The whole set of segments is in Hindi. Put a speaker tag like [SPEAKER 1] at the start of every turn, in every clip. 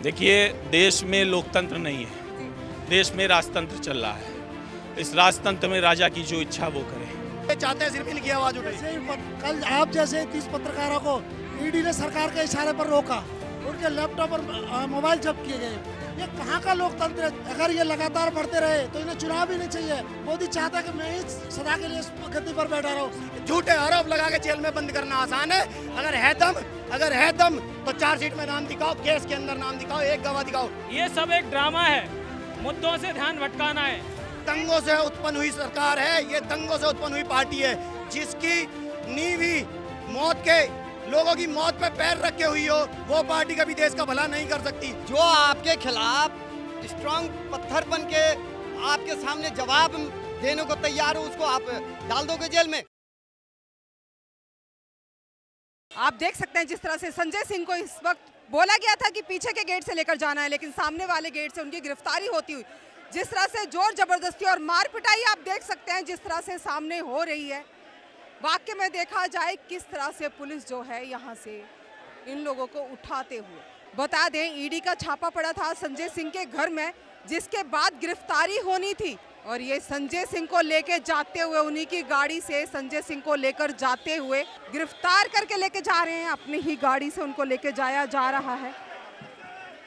[SPEAKER 1] देखिए, देश में लोकतंत्र नहीं है, देश में राजतंत्र चल रहा है। इस राजतंत्र में राजा की जो इच्छा वो करे।
[SPEAKER 2] चाहते हैं सिर्फ इनकी आवाज उठे।
[SPEAKER 3] कल आप जैसे 30 पत्रकारों को ईडी ने सरकार के इशारे पर रोका, उनके लैपटॉप और मोबाइल जब्त किए गए। ये कहाँ का लोकतंत्र है? अगर ये लगातार बढ़ते रहे तो इन्हें चुनाव भी नहीं चाहिए। मोदी चाहता है कि मैं ही सदा के लिए इस गद्दी पर बैठा रहूं।
[SPEAKER 2] झूठे आरोप लगा के जेल में बंद करना आसान है। अगर है दम तो चार्जशीट में नाम दिखाओ, केस के अंदर नाम दिखाओो, एक गवाह दिखाओ।
[SPEAKER 4] ये सब एक ड्रामा है, मुद्दों से ध्यान भटकाना है।
[SPEAKER 2] दंगों से उत्पन्न हुई सरकार है, ये दंगों से उत्पन्न हुई पार्टी है, जिसकी नींव ही मौत के लोगों की मौत पे पैर रखे हुई हो, वो पार्टी कभी देश का भला नहीं कर सकती।
[SPEAKER 5] जो आपके खिलाफ स्ट्रांग पत्थर बन के आपके सामने जवाब देने को तैयार हो, उसको आप डाल दोगे जेल में।
[SPEAKER 6] आप देख सकते हैं जिस तरह से संजय सिंह को इस वक्त बोला गया था कि पीछे के गेट से लेकर जाना है, लेकिन सामने वाले गेट से उनकी गिरफ्तारी होती हुई, जिस तरह से जोर जबरदस्ती और मार पिटाई आप देख सकते हैं जिस तरह से सामने हो रही है। वाकई में देखा जाए किस तरह से पुलिस जो है यहाँ से इन लोगों को उठाते हुए, बता दें ईडी का छापा पड़ा था संजय सिंह के घर में, जिसके बाद गिरफ्तारी होनी थी, और ये संजय सिंह को लेके जाते हुए उन्हीं की गाड़ी से संजय सिंह को लेकर जाते हुए गिरफ्तार करके लेके जा रहे हैं। अपनी ही गाड़ी से उनको लेके जाया जा रहा है,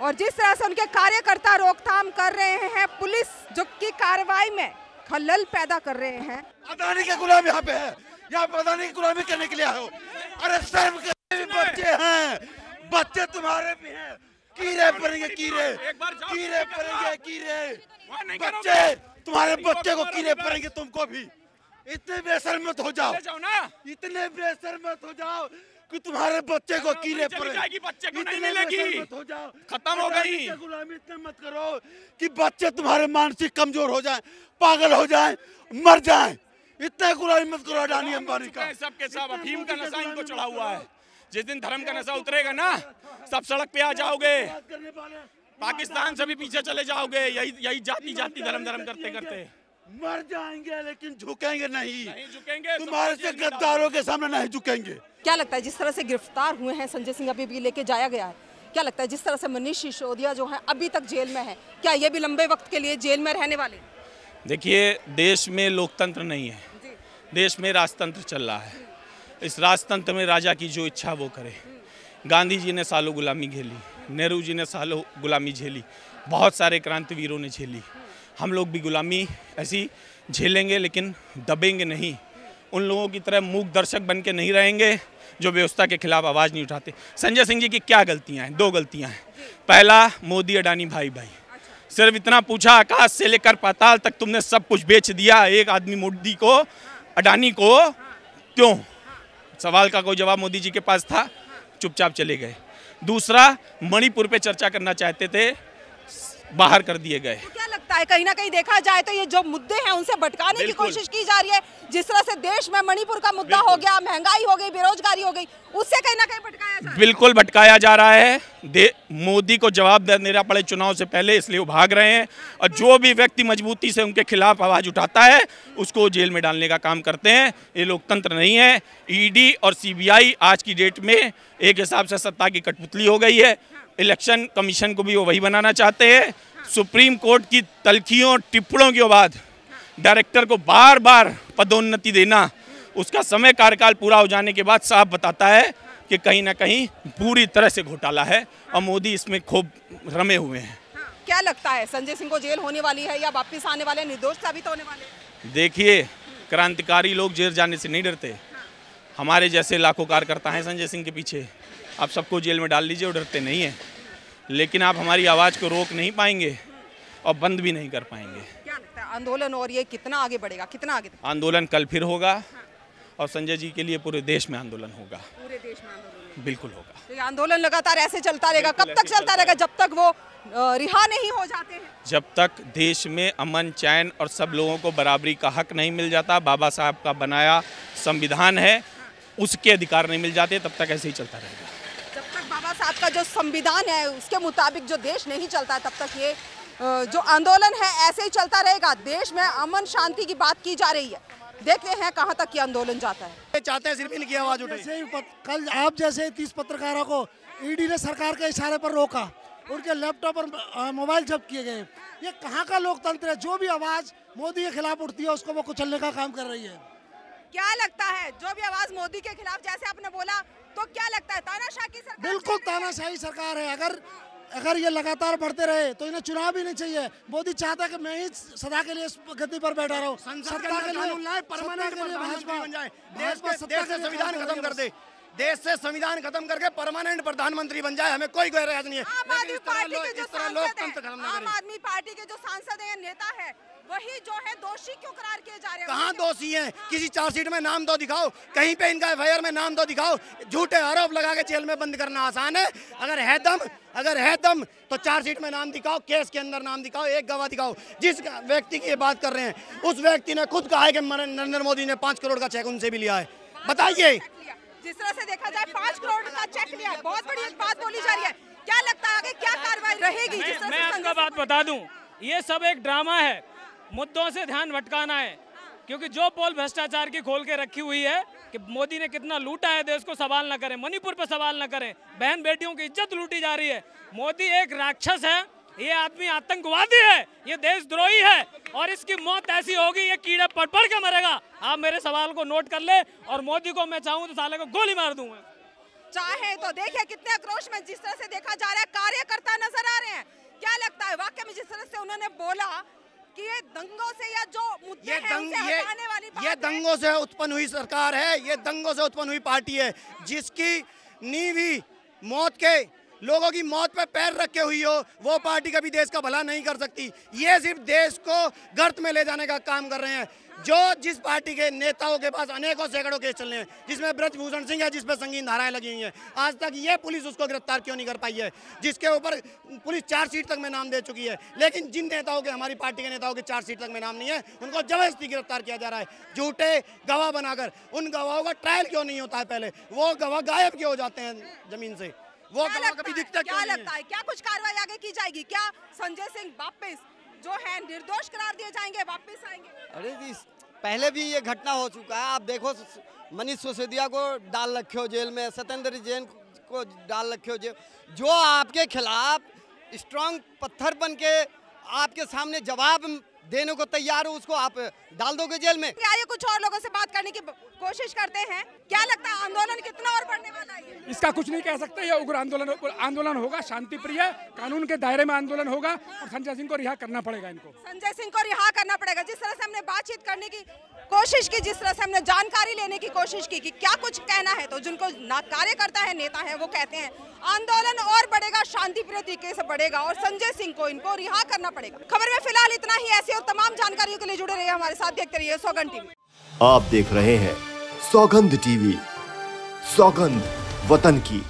[SPEAKER 6] और जिस तरह से उनके कार्यकर्ता रोकथाम कर रहे हैं, पुलिस जो की कार्रवाई में खलल पैदा कर रहे हैं।
[SPEAKER 7] अडानी के गुलाम यहाँ पे है, यहाँ पे अडानी की गुलामी करने के लिए आए हो। अरे शर्म के बच्चे हैं, बच्चे तुम्हारे भी हैं। कीड़े पड़ेंगे, कीड़े पड़ेंगे, कीड़े बच्चे, तुम्हारे बच्चे को कीड़े पड़ेंगे, तुमको भी। इतने बेशर्म मत हो जाओ, इतने बेशर्म मत हो जाओ कि तुम्हारे बच्चे को कीड़े पड़ेंगे, बच्चे को नहीं मिलेगी, हो जाओ, खत्म हो गई। गुलामी इतने मत करो कि बच्चे तुम्हारे मानसिक कमजोर हो जाएं, पागल हो जाएं, मर जाएं। इतना गुलामी मत करो अडानी अंबानी का।
[SPEAKER 1] सबके सब अफीम का नशा इनको चढ़ा हुआ है। जिस दिन धर्म का नशा उतरेगा ना, सब सड़क पे आ जाओगे, पाकिस्तान से भी पीछे चले जाओगे। यही जाति धर्म करते करते
[SPEAKER 7] मर जाएंगे, लेकिन झुकेंगे नहीं झुकेंगे। तुम्हारे से गद्दारों के सामने नहीं झुकेंगे।
[SPEAKER 6] क्या लगता है जिस तरह से गिरफ्तार हुए हैं संजय सिंह, अभी भी लेके जाया गया है, क्या लगता है जिस तरह से मनीष सिसोदिया जो है अभी तक जेल में है, क्या ये भी लंबे वक्त के लिए जेल में रहने वाले?
[SPEAKER 1] देखिए, देश में लोकतंत्र नहीं है, देश में राजतंत्र चल रहा है। इस राजतंत्र में राजा की जो इच्छा वो करे। गांधी जी ने सालों गुलामी झेली, नेहरू जी ने सालों गुलामी झेली, बहुत सारे क्रांतिवीरों ने झेली। हम लोग भी गुलामी ऐसी झेलेंगे, लेकिन दबेंगे नहीं। उन लोगों की तरह मूक दर्शक बन के नहीं रहेंगे जो व्यवस्था के खिलाफ आवाज़ नहीं उठाते। संजय सिंह जी की क्या गलतियाँ हैं? दो गलतियाँ हैं। पहला, मोदी अडानी भाई भाई, सिर्फ इतना पूछा, आकाश से लेकर पाताल तक तुमने सब कुछ बेच दिया। एक आदमी मोदी को, अडानी को क्यों? सवाल का कोई जवाब मोदी जी के पास था, चुपचाप चले गए। दूसरा, मणिपुर पे चर्चा करना चाहते थे, बाहर कर दिए गए।
[SPEAKER 6] तो क्या लगता है कहीं ना कहीं देखा जाए तो ये जो मुद्दे हैं उनसे भटकाने की कोशिश की जा रही है? जिस तरह से देश में मणिपुर का मुद्दा हो गया, महंगाई हो गई, बेरोजगारी हो गई, उससे कहीं ना कहीं भटकाया जा रहा है।
[SPEAKER 1] बिल्कुल भटकाया जा रहा है। मोदी को जवाब देना पड़े चुनाव से पहले, इसलिए वो भाग रहे हैं। और जो भी व्यक्ति मजबूती से उनके खिलाफ आवाज उठाता है उसको जेल में डालने का काम करते हैं। ये लोकतंत्र नहीं है। ईडी और सीबीआई आज की डेट में एक हिसाब से सत्ता की कठपुतली हो गई है। इलेक्शन कमीशन को भी वो वही बनाना चाहते हैं। सुप्रीम कोर्ट की तलखियों टिप्पणों के बाद डायरेक्टर को बार बार पदोन्नति देना, उसका समय कार्यकाल पूरा हो जाने के बाद साफ बताता है कि कहीं ना कहीं पूरी तरह से घोटाला है, और मोदी इसमें खूब रमे हुए हैं।
[SPEAKER 6] क्या लगता है संजय सिंह को जेल होने वाली है या वापस आने वाले, निर्दोष साबित होने वाले?
[SPEAKER 1] देखिए, क्रांतिकारी लोग जेल जाने से नहीं डरते। हमारे जैसे लाखों कार्यकर्ता हैं संजय सिंह के पीछे। आप सबको जेल में डाल लीजिए, वो डरते नहीं हैं। लेकिन आप हमारी आवाज़ को रोक नहीं पाएंगे और बंद भी नहीं कर पाएंगे।
[SPEAKER 6] क्या लगता है आंदोलन और ये कितना आगे बढ़ेगा, कितना आगे?
[SPEAKER 1] आंदोलन कल फिर होगा, और संजय जी के लिए पूरे देश में आंदोलन होगा।
[SPEAKER 6] पूरे देश में आंदोलन
[SPEAKER 1] बिल्कुल होगा।
[SPEAKER 6] तो ये आंदोलन लगातार ऐसे चलता रहेगा? कब तक चलता रहेगा? जब तक वो रिहा नहीं हो जाते हैं,
[SPEAKER 1] जब तक देश में अमन चैन और सब लोगों को बराबरी का हक नहीं मिल जाता, बाबा साहब का बनाया संविधान है, उसके अधिकार नहीं मिल जाते, तब तक ऐसे ही चलता रहेगा।
[SPEAKER 6] जब तक बाबा साहब का जो संविधान है उसके मुताबिक जो देश नहीं चलता है, तब तक ये जो आंदोलन है ऐसे ही चलता रहेगा। देश में अमन शांति की बात की जा रही है, देखते हैं कहां तक ये आंदोलन जाता है।
[SPEAKER 2] चाहते हैं सिर्फ इनकी आवाज उठे।
[SPEAKER 3] कल आप जैसे 30 पत्रकारों को ईडी ने सरकार के इशारे पर रोका, उनके लैपटॉप और मोबाइल जब्त किए गए। ये कहाँ का लोकतंत्र है? जो भी आवाज मोदी के खिलाफ उठती है उसको वो कुचलने का काम कर रही है।
[SPEAKER 6] क्या लगता है जो भी आवाज मोदी के खिलाफ, जैसे आपने बोला, तो क्या लगता है तानाशाह की सरकार?
[SPEAKER 3] बिल्कुल तानाशाही सरकार है। अगर ये लगातार बढ़ते रहे तो इन्हें चुनाव भी नहीं चाहिए। मोदी चाहता है कि मैं ही सदा के लिए इस गद्दी पर बैठा रहूं, सत्ता के लिए
[SPEAKER 2] परमानेंट
[SPEAKER 3] भाजपा
[SPEAKER 2] बन जाए, देश से संविधान खत्म कर दे, देश से संविधान खत्म करके परमानेंट प्रधानमंत्री बन जाए, हमें कोई गैरराज नहीं है।
[SPEAKER 6] आम आदमी पार्टी के जो
[SPEAKER 2] लोकतंत्र खत्म ना
[SPEAKER 6] आम आदमी पार्टी के जो सांसद है, नेता है, वही जो है दोषी क्यों करार किए जा रहे हैं?
[SPEAKER 2] कहाँ दोषी हैं? किसी चार्जशीट में नाम तो दिखाओ, कहीं पे इनका एफआईआर में नाम तो दिखाओ। झूठे आरोप लगा के जेल में बंद करना आसान है। अगर है दम तो चार्जशीट में नाम दिखाओ, केस के अंदर नाम दिखाओ, एक गवाह दिखाओ। जिस व्यक्ति की ये बात कर रहे हैं उस व्यक्ति ने खुद कहा है कि नरेंद्र मोदी ने 5 करोड़ का चेक उनसे भी लिया है। बताइए,
[SPEAKER 6] जिस तरह से देखा जाए 5 करोड़ का चेक लिया, बहुत बड़ी एक बात बोली जा रही है। क्या लगता है आगे क्या कार्रवाई रहेगी?
[SPEAKER 4] मैं आपको बात बता दूं, ये सब एक ड्रामा है, मुद्दों से ध्यान भटकाना है। क्योंकि जो पोल भ्रष्टाचार की खोल के रखी हुई है कि मोदी ने कितना लूटा है देश को, सवाल न करें, मणिपुर पर सवाल न करें, बहन बेटियों की इज्जत लूटी जा रही है। मोदी एक राक्षस है, ये आदमी आतंकवादी है, ये देशद्रोही है और इसकी मौत ऐसी होगी, ये कीड़े पड़ पड़ के मरेगा। आप मेरे सवाल को नोट कर ले और मोदी को मैं चाहूँ तो साले को गोली मार दूंगा।
[SPEAKER 6] चाहे तो देखिए कितने आक्रोश में जिस तरह से देखा जा रहा है, कार्यकर्ता नजर आ रहे हैं। क्या लगता है वाकई में जिस तरह से उन्होंने बोला कि ये दंगों से या जो मुद्दे हैं उनसे हटाने वाली बात
[SPEAKER 2] ये दंगों से उत्पन्न हुई सरकार है, ये दंगों से उत्पन्न हुई पार्टी है, जिसकी नींव ही मौत के लोगों की मौत पे पैर रखे हुई हो, वो पार्टी कभी देश का भला नहीं कर सकती। ये सिर्फ देश को गर्त में ले जाने का काम कर रहे हैं। जिस पार्टी के नेताओं के पास अनेकों सैकड़ों केस चल रहे हैं, जिसमें ब्रजभूषण सिंह है, जिस पर संगीन धाराएं लगी हुई हैं, आज तक ये पुलिस उसको गिरफ्तार क्यों नहीं कर पाई है? जिसके ऊपर पुलिस चार्जशीट तक में नाम दे चुकी है, लेकिन जिन नेताओं के, हमारी पार्टी के नेताओं के चार्जशीट तक में नाम नहीं है, उनको जबरदस्ती गिरफ्तार किया जा रहा है झूठे गवाह बनाकर। उन गवाहों का ट्रायल क्यों नहीं होता है? पहले वो गवाह गायब क्यों हो जाते हैं जमीन से? वो गवाह कभी दिखता क्यों नहीं है?
[SPEAKER 6] क्या लगता है क्या कुछ कार्रवाई आगे की जाएगी? क्या संजय सिंह वापस जो है निर्दोष करार दिए जाएंगे, वापस आएंगे?
[SPEAKER 5] अरे जी, पहले भी ये घटना हो चुका है। आप देखो, मनीष सिसोदिया को डाल रखे हो जेल में, सत्येंद्र जैन को डाल रखे हो जेल। जो आपके खिलाफ स्ट्रांग पत्थर बन के आपके सामने जवाब देने को तैयार हो, उसको आप डाल दोगे जेल में।
[SPEAKER 6] आइए कुछ और लोगों से बात करने की कोशिश करते हैं। क्या लगता है आंदोलन कितना और बढ़ने वाला है?
[SPEAKER 8] इसका कुछ नहीं कह सकते। ये उग्र आंदोलन होगा, शांति प्रिय, कानून के दायरे में आंदोलन होगा और संजय सिंह को रिहा करना पड़ेगा। इनको संजय
[SPEAKER 6] सिंह को रिहा करना पड़ेगा। जिस तरह से हमने बातचीत करने की कोशिश की, जिस तरह से हमने जानकारी लेने की कोशिश की कि क्या कुछ कहना है, तो जिनको कार्यकर्ता है, नेता है, वो कहते हैं आंदोलन और बढ़ेगा, शांति प्रिय तरीके से बढ़ेगा और संजय सिंह को इनको रिहा करना पड़ेगा। खबर में फिलहाल इतना ही। ऐसी और तमाम जानकारियों के लिए जुड़े रहिए हमारे साथ, देखते रहिए सौगंध टीवी।
[SPEAKER 9] आप देख रहे हैं सौगंध टीवी, सौगंध वतन की।